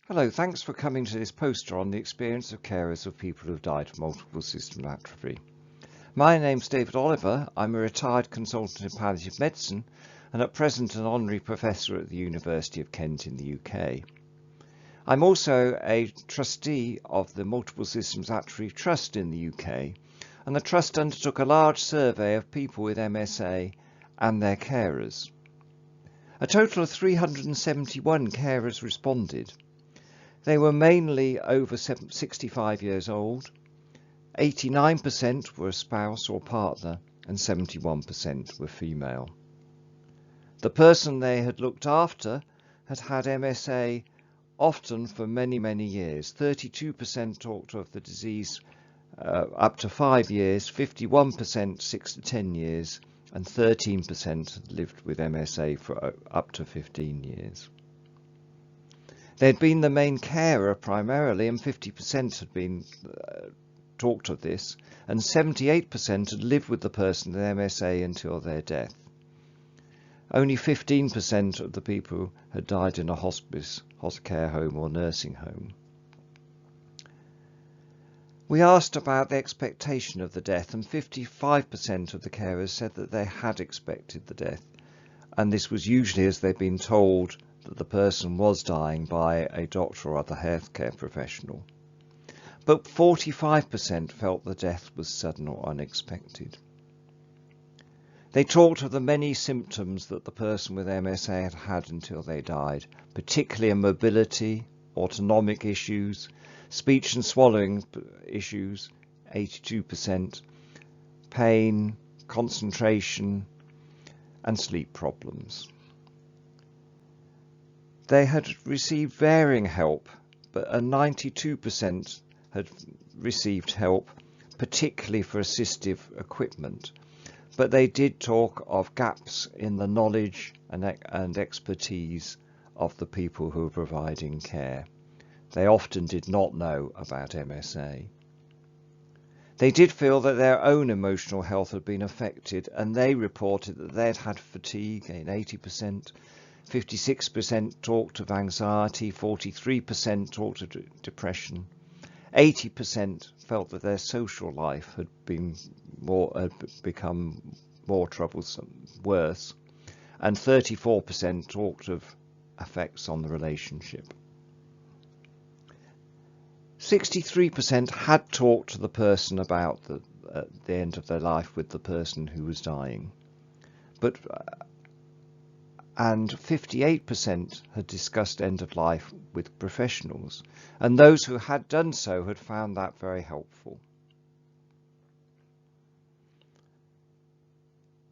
Hello, thanks for coming to this poster on the experience of carers of people who have died of multiple system atrophy. My name's David Oliver. I'm a retired consultant in palliative medicine and at present an honorary professor at the University of Kent in the UK. I'm also a trustee of the Multiple Systems Atrophy Trust in the UK, and the trust undertook a large survey of people with MSA and their carers. A total of 371 carers responded. They were mainly over 65 years old, 89% were a spouse or partner, and 71% were female. The person they had looked after had had MSA often for many, many years. 32% talked of the disease up to 5 years, 51% 6 to 10 years, and 13% lived with MSA for up to 15 years. They'd been the main carer primarily, and 50% had been talked of this, and 78% had lived with the person with MSA until their death. Only 15% of the people had died in a hospice, care home or nursing home. We asked about the expectation of the death, and 55% of the carers said that they had expected the death, and this was usually as they'd been told that the person was dying by a doctor or other healthcare professional. But 45% felt the death was sudden or unexpected. They talked of the many symptoms that the person with MSA had had until they died, particularly mobility, autonomic issues, speech and swallowing issues, 82%, pain, concentration, and sleep problems. They had received varying help, but 92% had received help, particularly for assistive equipment. But they did talk of gaps in the knowledge and expertise of the people who were providing care. They often did not know about MSA. They did feel that their own emotional health had been affected, and they reported that they had had fatigue in 80%, 56% talked of anxiety, 43% talked of depression, 80% felt that their social life had become more troublesome, worse, and 34% talked of effects on the relationship. 63% had talked to the person about the end of their life with the person who was dying, and 58% had discussed end of life with professionals, and those who had done so had found that very helpful.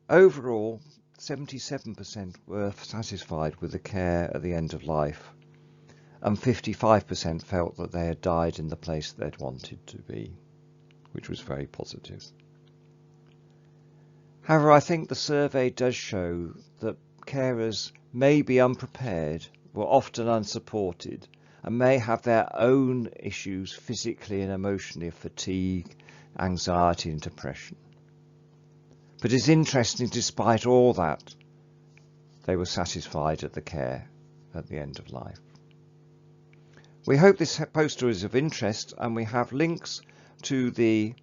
Overall, 77% were satisfied with the care at the end of life, and 55% felt that they had died in the place they'd wanted to be, which was very positive. However, I think the survey does show that carers may be unprepared, were often unsupported, and may have their own issues physically and emotionally of fatigue, anxiety and depression. But it's interesting, despite all that, they were satisfied at the care at the end of life. We hope this poster is of interest, and we have links to the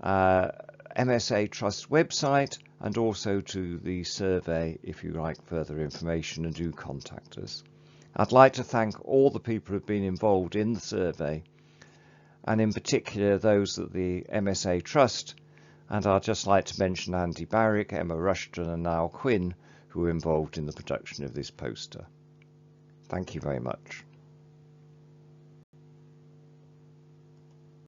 MSA Trust website and also to the survey if you like further information, and do contact us. I'd like to thank all the people who have been involved in the survey, and in particular those at the MSA Trust, and I'd just like to mention Andy Barrick, Emma Rushton and Niall Quinn, who were involved in the production of this poster. Thank you very much.